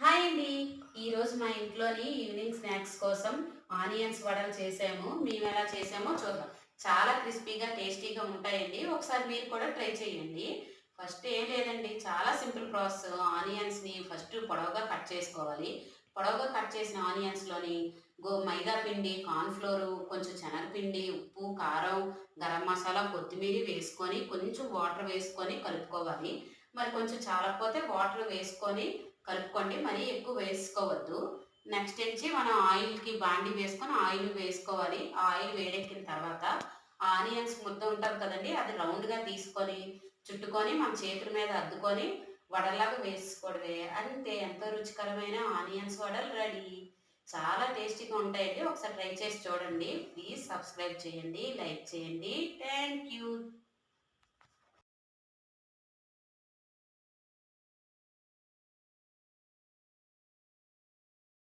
Hi అండి. ఈరోజు మా ఇంట్లోని ఈవినింగ్ స్నాక్స్ కోసం ఆనియన్స్ వడలు చేసాము. మేము ఎలా చేసామో చూద్దాం. చాలా క్రిస్పీగా, టేస్టీగా ఉంటాయండి. ఒకసారి మీరు కూడా ట్రై చేయండి. ఫస్ట్ ఏం లేదండి, చాలా సింపుల్ ప్రాసెస్. ఆనియన్స్‌ని ఫస్ట్ పొడవుగా కట్ చేసుకోవాలి. పొడవుగా కట్ చేసిన ఆనియన్స్‌లోని మైదా పిండి, కార్న్ ఫ్లోరు, కొంచెం శనగపిండి, ఉప్పు, కారం, గరం మసాలా, కొత్తిమీర వేసుకొని, కొంచెం వాటర్ వేసుకొని కలుపుకోవాలి. మరి కొంచెం చాలకపోతే వాటర్ వేసుకొని కలుపుకోండి. మరీ ఎక్కువ వేసుకోవద్దు. నెక్స్ట్ వచ్చి మనం ఆయిల్‌కి బాండీ వేసుకొని ఆయిల్ వేసుకోవాలి. ఆ ఆయిల్ వేడెక్కిన తర్వాత ఆనియన్స్ ముద్ద ఉంటది కదండీ! అది రౌండ్‌గా తీసుకొని, చుట్టుకొని మన చేతుల మీద అద్దుకొని వడల్లాగా వేసుకోవడమే. అంతే, ఎంతో రుచికరమైన ఆనియన్స్ వడలు రెడీ. చాలా టేస్టీగా ఉంటాయండి. ఒకసారి ట్రై చేసి చూడండి. ప్లీజ్ సబ్స్క్రైబ్ చేయండి, లైక్ చేయండి. Thank you.